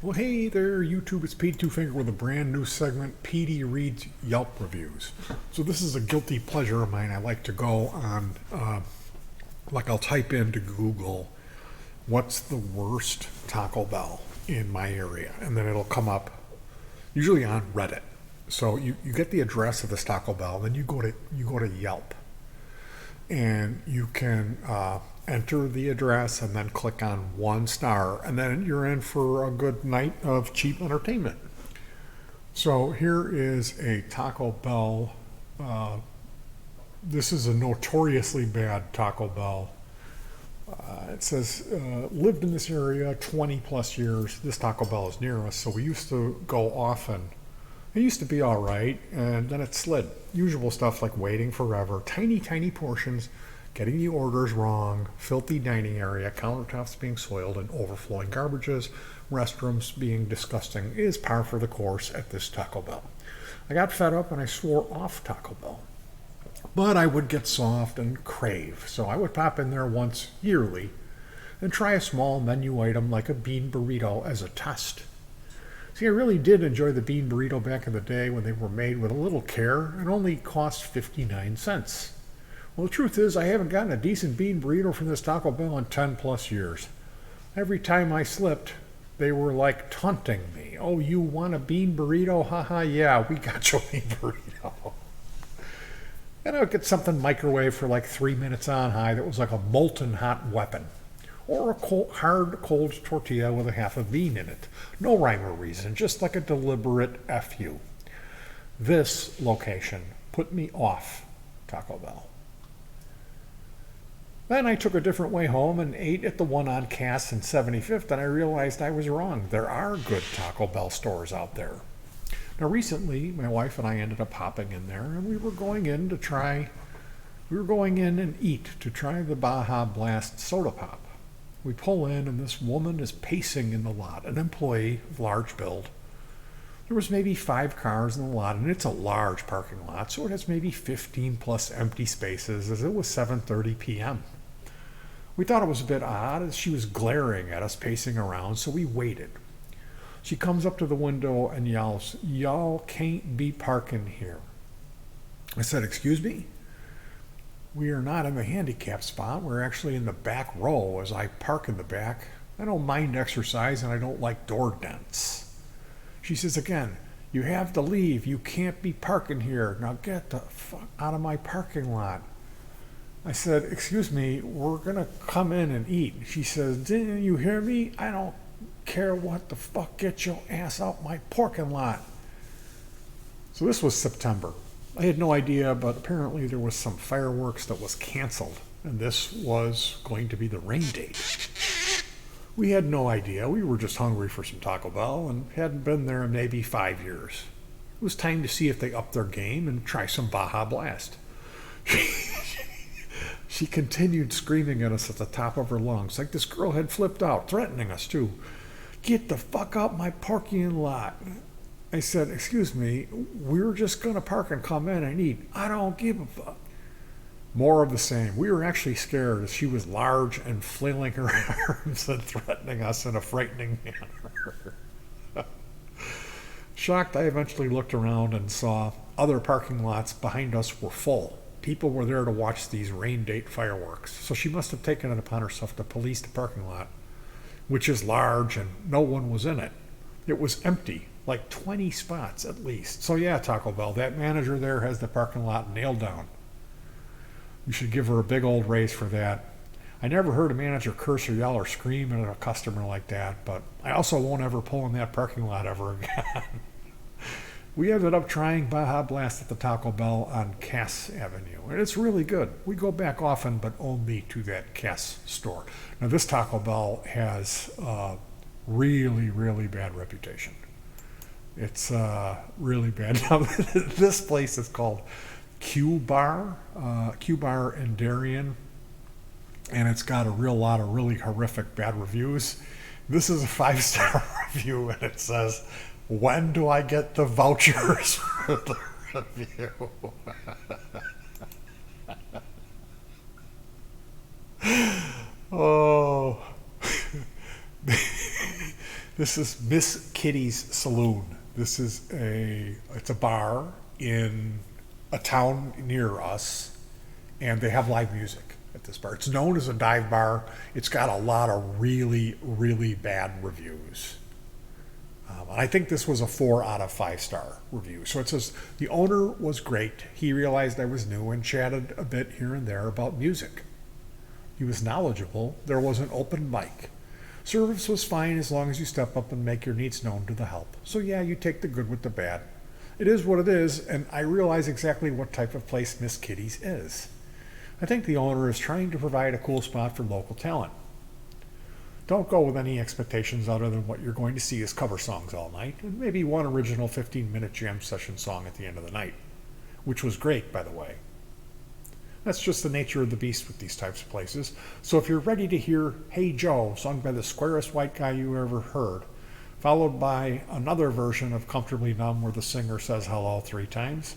Well, hey there, YouTube. It's Pete Two Finger with a brand new segment, Petey Reads Yelp Reviews. So this is a guilty pleasure of mine. I like to go on, I'll type into Google, what's the worst Taco Bell in my area? And then it'll come up, usually on Reddit. So you get the address of this Taco Bell, then you go to Yelp. And you can enter the address and then click on 1 star, and then you're in for a good night of cheap entertainment. So here is a Taco Bell. This is a notoriously bad Taco Bell. It says, lived in this area 20 plus years. This Taco Bell is near us, so we used to go often. It used to be all right, and then it slid. Usual stuff like waiting forever, tiny portions, getting the orders wrong, filthy dining area, countertops being soiled, and overflowing garbages, restrooms being disgusting is par for the course at this Taco Bell. I got fed up and I swore off Taco Bell. But I would get soft and crave, so I would pop in there once yearly and try a small menu item like a bean burrito as a test. See, I really did enjoy the bean burrito back in the day when they were made with a little care and only cost 59 cents. Well, the truth is, I haven't gotten a decent bean burrito from this Taco Bell in 10 plus years. Every time I slipped, they were like taunting me. Oh, you want a bean burrito? Haha, yeah, we got your bean burrito. And I would get something microwave for like 3 minutes on high that was like a molten hot weapon. Or a hard, cold tortilla with a half a bean in it. No rhyme or reason, just like a deliberate FU. This location put me off Taco Bell. Then I took a different way home and ate at the one on Cass and 75th, and I realized I was wrong. There are good Taco Bell stores out there. Now recently, my wife and I ended up hopping in there, and we were going in and eat to try the Baja Blast soda pop. We pull in, and this woman is pacing in the lot, an employee of large build. There was maybe 5 cars in the lot, and it's a large parking lot, so it has maybe 15 plus empty spaces as it was 7:30 p.m. We thought it was a bit odd as she was glaring at us pacing around, so we waited. She comes up to the window and yells, "Y'all can't be parking here." I said, "Excuse me?" "We are not in the handicap spot. We're actually in the back row as I park in the back. I don't mind exercise and I don't like door dents." She says again, "You have to leave. You can't be parking here. Now get the fuck out of my parking lot." I said, "Excuse me, we're going to come in and eat." She says, "Didn't you hear me? I don't care what the fuck. Get your ass out my parking lot." So this was September. I had no idea, but apparently there was some fireworks that was canceled, and this was going to be the rain date. We had no idea. We were just hungry for some Taco Bell and hadn't been there in maybe 5 years. It was time to see if they upped their game and try some Baja Blast. She continued screaming at us at the top of her lungs, like this girl had flipped out, threatening us too. "Get the fuck out my parking lot." I said, "Excuse me, we're just going to park and come in and eat. I don't give a fuck." More of the same. We were actually scared as she was large and flailing her arms and threatening us in a frightening manner. Shocked, I eventually looked around and saw other parking lots behind us were full. People were there to watch these rain date fireworks, so she must have taken it upon herself to police the parking lot, which is large and no one was in it. It was empty. Like 20 spots at least. So yeah, Taco Bell, that manager there has the parking lot nailed down. You should give her a big old raise for that. I never heard a manager curse or yell or scream at a customer like that, but I also won't ever pull in that parking lot ever again. We ended up trying Baja Blast at the Taco Bell on Cass Avenue, and it's really good. We go back often, but only to that Cass store. Now this Taco Bell has a really bad reputation. It's really bad. Now, this place is called Q Bar in Darien, and it's got a lot of really horrific bad reviews. This is a 5-star review, and it says, "When do I get the vouchers for the review?" Oh. This is Miss Kitty's Saloon. It's a bar in a town near us, and they have live music at this bar. It's known as a dive bar. It's got a lot of really, really bad reviews. I think this was a 4 out of 5 star review. So it says, the owner was great. He realized I was new and chatted a bit here and there about music. He was knowledgeable. There was an open mic. Service was fine as long as you step up and make your needs known to the help. So yeah, you take the good with the bad. It is what it is, and I realize exactly what type of place Miss Kitty's is. I think the owner is trying to provide a cool spot for local talent. Don't go with any expectations other than what you're going to see as cover songs all night, and maybe one original 15-minute jam session song at the end of the night, which was great, by the way. That's just the nature of the beast with these types of places. So if you're ready to hear Hey Joe, sung by the squarest white guy you ever heard, followed by another version of Comfortably Numb where the singer says hello 3 times,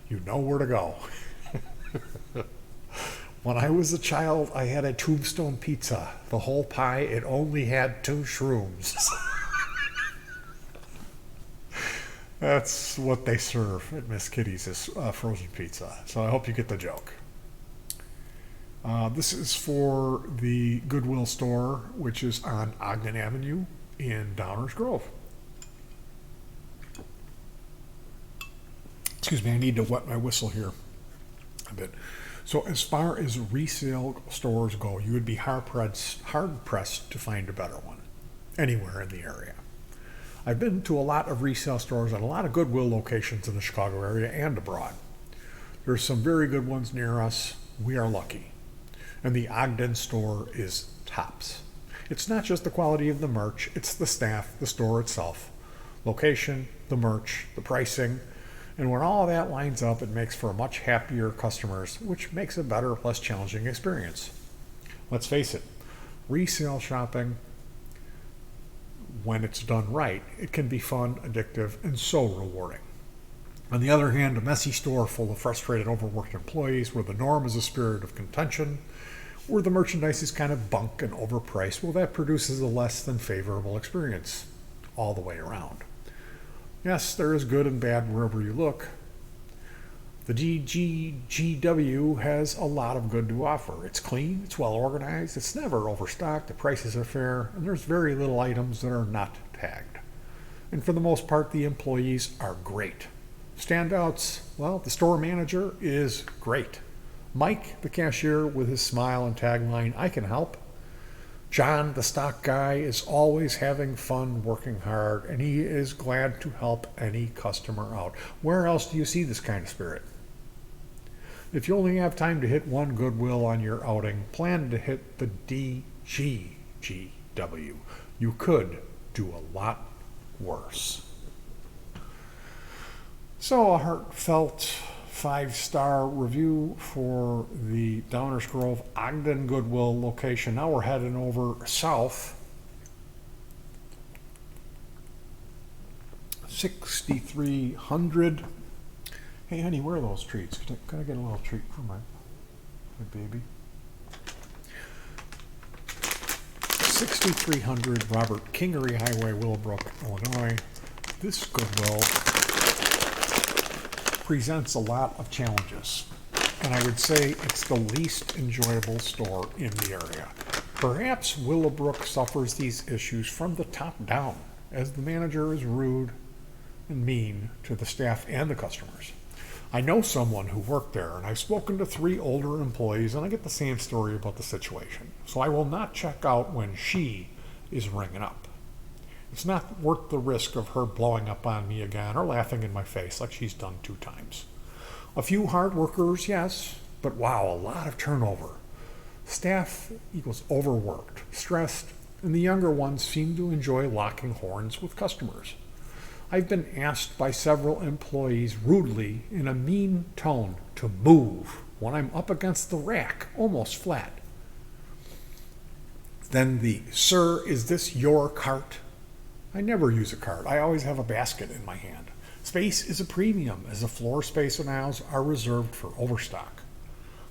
you know where to go. When I was a child, I had a tombstone pizza. The whole pie, it only had 2 shrooms. That's what they serve at Miss Kitty's, is frozen pizza. So I hope you get the joke. This is for the Goodwill store, which is on Ogden Avenue in Downers Grove. Excuse me, I need to wet my whistle here a bit. So as far as resale stores go, you would be hard-pressed to find a better one anywhere in the area. I've been to a lot of resale stores and a lot of Goodwill locations in the Chicago area and abroad. There's some very good ones near us. We are lucky. And the Ogden store is tops. It's not just the quality of the merch, it's the staff, the store itself, location, the merch, the pricing. And when all of that lines up, it makes for a much happier customers, which makes a better, less challenging experience. Let's face it, resale shopping, when it's done right, it can be fun, addictive, and so rewarding. On the other hand, a messy store full of frustrated, overworked employees where the norm is a spirit of contention, where the merchandise is kind of bunk and overpriced, well, that produces a less than favorable experience all the way around. Yes, there is good and bad wherever you look. The GGGW has a lot of good to offer. It's clean, it's well organized, it's never overstocked, the prices are fair, and there's very little items that are not tagged. And for the most part, the employees are great. Standouts, well, the store manager is great. Mike, the cashier, with his smile and tagline, I can help. John, the stock guy, is always having fun working hard, and he is glad to help any customer out. Where else do you see this kind of spirit? If you only have time to hit one Goodwill on your outing, plan to hit the DGGW. You could do a lot worse. So a heartfelt 5-star review for the Downers Grove Ogden Goodwill location. Now we're heading over south. 6300. Hey honey, where are those treats? Can I get a little treat for my baby? 6300 Robert Kingery Highway, Willowbrook, Illinois. This Goodwill presents a lot of challenges, and I would say it's the least enjoyable store in the area. Perhaps Willowbrook suffers these issues from the top down, as the manager is rude and mean to the staff and the customers. I know someone who worked there, and I've spoken to 3 older employees, and I get the same story about the situation. So I will not check out when she is ringing up. It's not worth the risk of her blowing up on me again or laughing in my face like she's done 2 times. A few hard workers, yes, but wow, a lot of turnover. Staff equals overworked, stressed, and the younger ones seem to enjoy locking horns with customers. I've been asked by several employees rudely in a mean tone to move when I'm up against the rack, almost flat. Then the, sir, is this your cart? I never use a cart. I always have a basket in my hand. Space is a premium, as the floor space and aisles are reserved for overstock.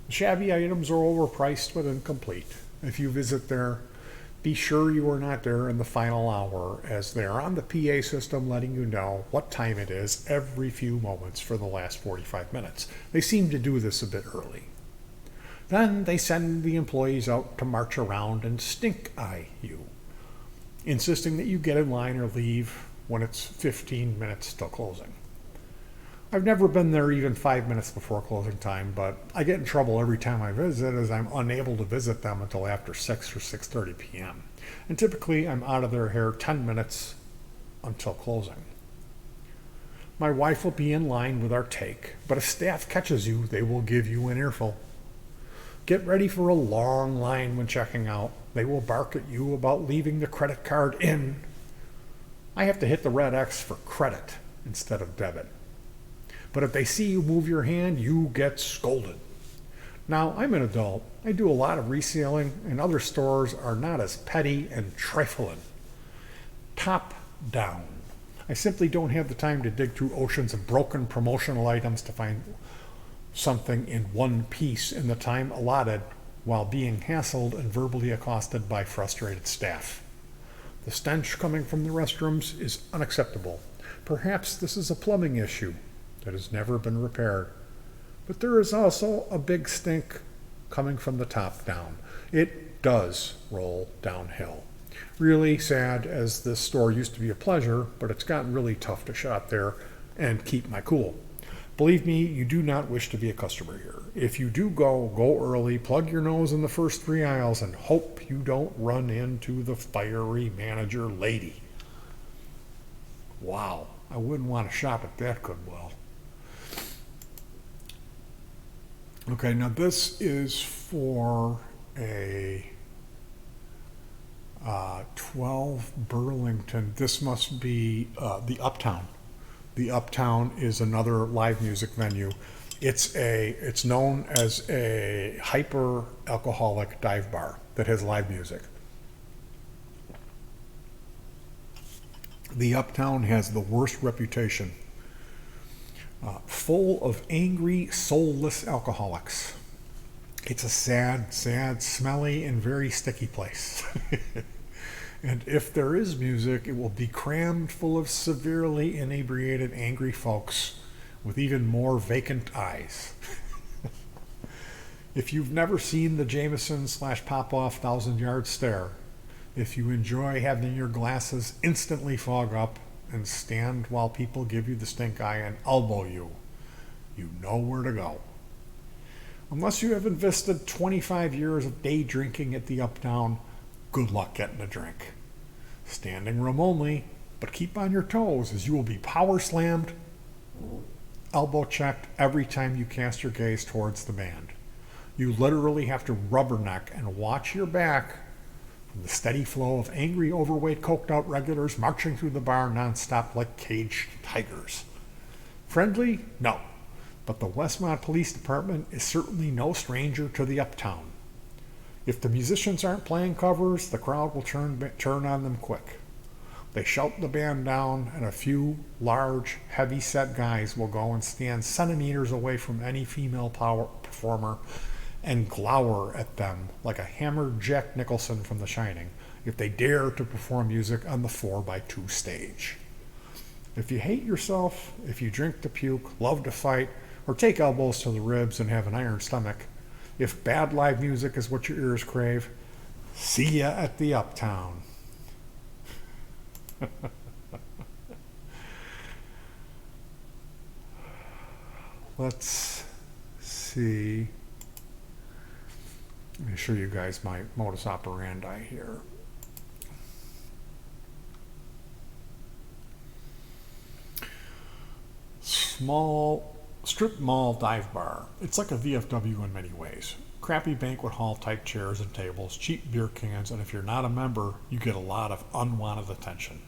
The shabby items are overpriced but incomplete. If you visit there, Be sure you are not there in the final hour, as they are on the PA system letting you know what time it is every few moments for the last 45 minutes. They seem to do this a bit early. Then they send the employees out to march around and stink eye you, insisting that you get in line or leave when it's 15 minutes till closing. I've never been there even 5 minutes before closing time, but I get in trouble every time I visit, as I'm unable to visit them until after 6 or 6:30 p.m. And typically I'm out of their hair 10 minutes until closing. My wife will be in line with our take, but if staff catches you, they will give you an earful. Get ready for a long line when checking out. They will bark at you about leaving the credit card in. I have to hit the red X for credit instead of debit. But if they see you move your hand, you get scolded. Now, I'm an adult. I do a lot of reselling, and other stores are not as petty and trifling. Top down. I simply don't have the time to dig through oceans of broken promotional items to find something in one piece in the time allotted while being hassled and verbally accosted by frustrated staff. The stench coming from the restrooms is unacceptable. Perhaps this is a plumbing issue that has never been repaired. But there is also a big stink coming from the top down. It does roll downhill. Really sad, as this store used to be a pleasure, but it's gotten really tough to shop there and keep my cool. Believe me, you do not wish to be a customer here. If you do go early, plug your nose in the first 3 aisles, and hope you don't run into the fiery manager lady. Wow, I wouldn't want to shop at that Goodwill. Okay, now this is for a 12 Burlington. This must be the Uptown. The Uptown is another live music venue. It's known as a hyper alcoholic dive bar that has live music. The Uptown has the worst reputation. Full of angry, soulless alcoholics. It's a sad, smelly, and very sticky place. And if there is music, it will be crammed full of severely inebriated, angry folks with even more vacant eyes. If you've never seen the Jameson/Popoff 1,000-yard stare, if you enjoy having your glasses instantly fog up and stand while people give you the stink eye and elbow you, you know where to go. Unless you have invested 25 years of day drinking at the Uptown, good luck getting a drink. Standing room only, but keep on your toes, as you will be power slammed, elbow checked every time you cast your gaze towards the band. You literally have to rubberneck and watch your back from the steady flow of angry, overweight, coked-out regulars marching through the bar nonstop like caged tigers. Friendly? No. But the Westmont Police Department is certainly no stranger to the Uptown. If the musicians aren't playing covers, the crowd will turn on them quick. They shout the band down, and a few large, heavy-set guys will go and stand centimeters away from any female performer and glower at them like a hammered Jack Nicholson from The Shining if they dare to perform music on the 4x2 stage. If you hate yourself, if you drink to puke, love to fight, or take elbows to the ribs and have an iron stomach, if bad live music is what your ears crave, see ya at the Uptown. Let's see. Let me show you guys my modus operandi here. Small strip mall dive bar. It's like a VFW in many ways. Crappy banquet hall type chairs and tables, cheap beer cans, and if you're not a member, you get a lot of unwanted attention.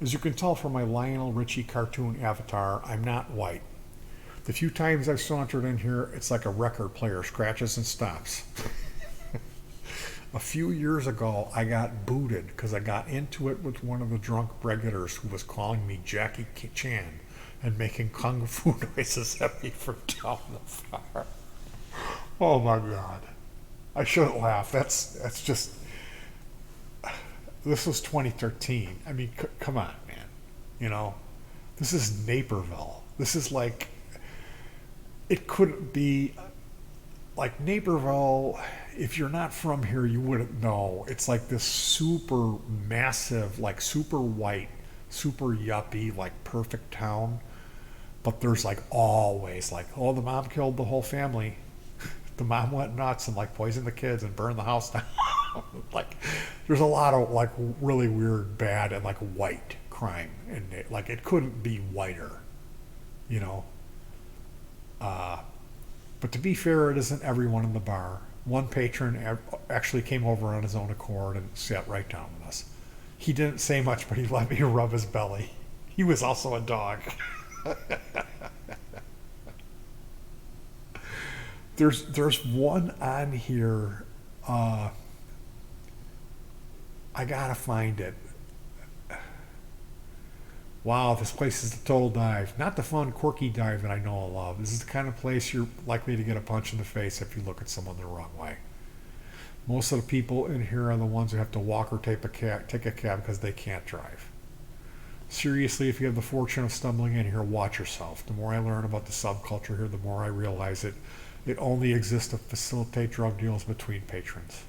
As you can tell from my Lionel Richie cartoon avatar, I'm not white. The few times I've sauntered in here, it's like a record player scratches and stops. A few years ago, I got booted because I got into it with one of the drunk regulars who was calling me Jackie Chan and making kung fu noises at me from down the bar. Oh my God. I shouldn't laugh. That's just, this was 2013. I mean, come on, man. You know, this is Naperville. This is like, it couldn't be like Naperville. If you're not from here, you wouldn't know. It's like this super massive, like super white, super yuppie, like perfect town. But there's like always like, oh, the mom killed the whole family. The mom went nuts and like poisoned the kids and burned the house down. Like, there's a lot of like really weird, bad, and like white crime, and like it couldn't be whiter, you know. But to be fair, it isn't everyone in the bar. One patron actually came over on his own accord and sat right down with us. He didn't say much, but he let me rub his belly. He was also a dog. There's one on here. I gotta find it. Wow, this place is a total dive. Not the fun, quirky dive that I know and love. This is the kind of place you're likely to get a punch in the face if you look at someone the wrong way. Most of the people in here are the ones who have to walk or take a cab because they can't drive. Seriously, if you have the fortune of stumbling in here, watch yourself. The more I learn about the subculture here, the more I realize it only exists to facilitate drug deals between patrons.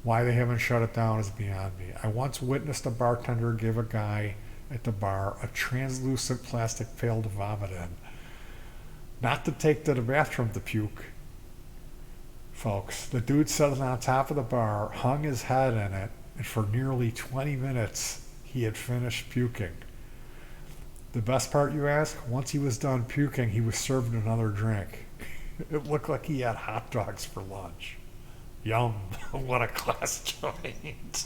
Why they haven't shut it down is beyond me. I once witnessed a bartender give a guy at the bar a translucent plastic pail to vomit in. Not to take to the bathroom to puke. Folks, the dude set it on top of the bar, hung his head in it, and for nearly 20 minutes he had finished puking. The best part, you ask? Once he was done puking, he was served another drink. It looked like he had hot dogs for lunch. Yum, what a class joint.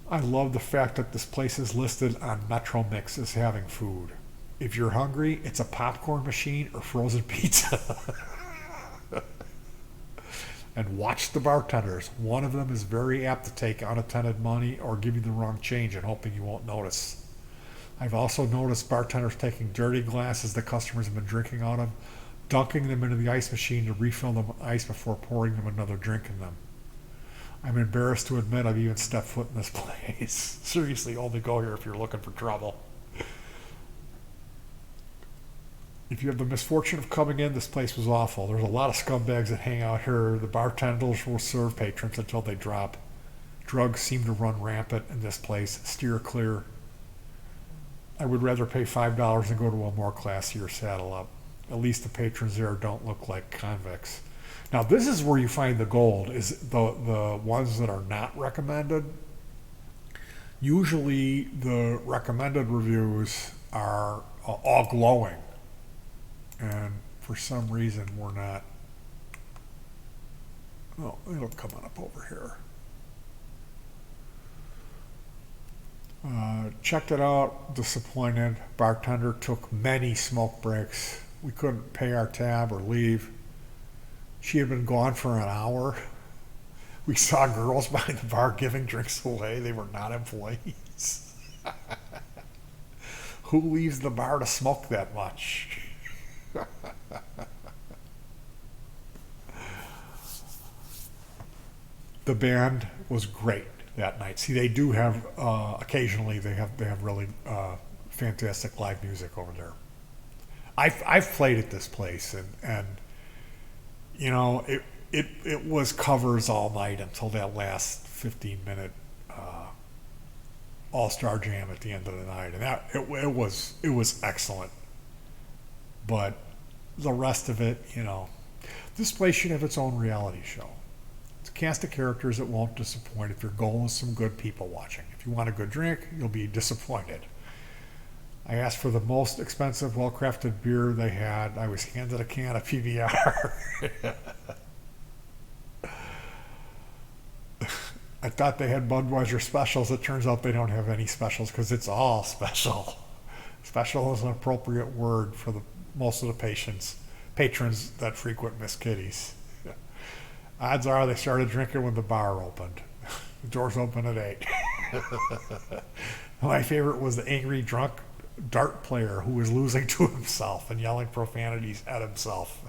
I love the fact that this place is listed on Metro Mix as having food. If you're hungry, it's a popcorn machine or frozen pizza. And watch the bartenders. One of them is very apt to take unattended money or give you the wrong change and hoping you won't notice. I've also noticed bartenders taking dirty glasses the customers have been drinking out of, dunking them into the ice machine to refill them with ice before pouring them another drink in them. I'm embarrassed to admit I've even stepped foot in this place. Seriously, only go here if you're looking for trouble. If you have the misfortune of coming in, this place was awful. There's a lot of scumbags that hang out here. The bartenders will serve patrons until they drop. Drugs seem to run rampant in this place. Steer clear. I would rather pay $5 than go to a more classier saddle up. At least the patrons there don't look like convicts. Now, this is where you find the gold, is the ones that are not recommended. Usually the recommended reviews are all glowing. And for some reason, we're not. Oh, it'll come on up over here. Checked it out, disappointed. Bartender took many smoke breaks. We couldn't pay our tab or leave. She had been gone for an hour. We saw girls behind the bar giving drinks away. They were not employees. Who leaves the bar to smoke that much? The band was great that night. See, they do have occasionally they have really fantastic live music over there. I've played at this place and you know it was covers all night until that last 15-minute all-star jam at the end of the night, and that it was excellent. But the rest of it, you know, this place should have its own reality show. It's a cast of characters that won't disappoint if your goal is some good people watching. If you want a good drink, you'll be disappointed. I asked for the most expensive, well-crafted beer they had. I was handed a can of PBR. I thought they had Budweiser specials. It turns out they don't have any specials because it's all special. Special is an appropriate word for most of the patrons that frequent Miss Kitty's. Odds are they started drinking when the bar opened. The doors opened at 8. My favorite was the angry drunk dart player who was losing to himself and yelling profanities at himself.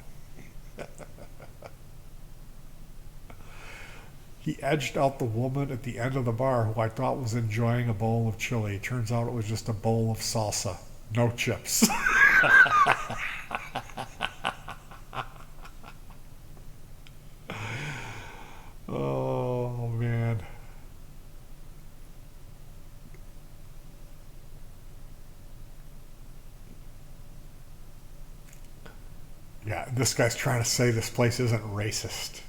He edged out the woman at the end of the bar who I thought was enjoying a bowl of chili. Turns out it was just a bowl of salsa. No chips. Oh, man. Yeah, this guy's trying to say this place isn't racist.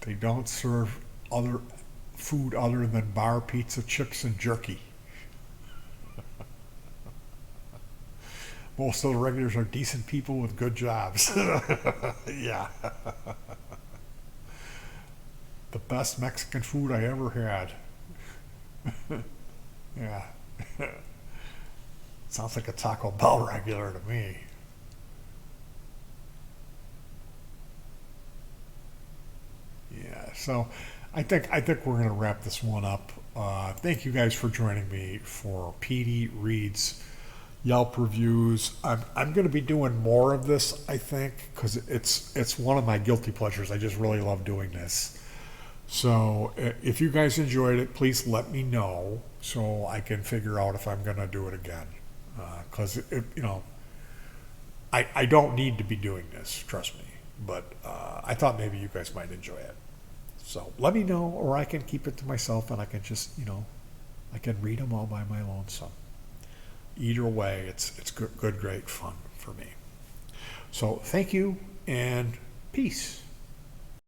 They don't serve other food other than bar pizza, chips, and jerky. Most of the regulars are decent people with good jobs. Yeah. The best Mexican food I ever had. Yeah. Sounds like a Taco Bell regular to me. Yeah, so I think we're gonna wrap this one up. Thank you guys for joining me for Petey Reads Yelp reviews. I'm gonna be doing more of this, I think, because it's one of my guilty pleasures. I just really love doing this. So if you guys enjoyed it, please let me know so I can figure out if I'm gonna do it again. Because I don't need to be doing this, trust me. But I thought maybe you guys might enjoy it. So let me know, or I can keep it to myself and I can just, I can read them all by my lonesome. Either way, it's good, great fun for me. So thank you and peace.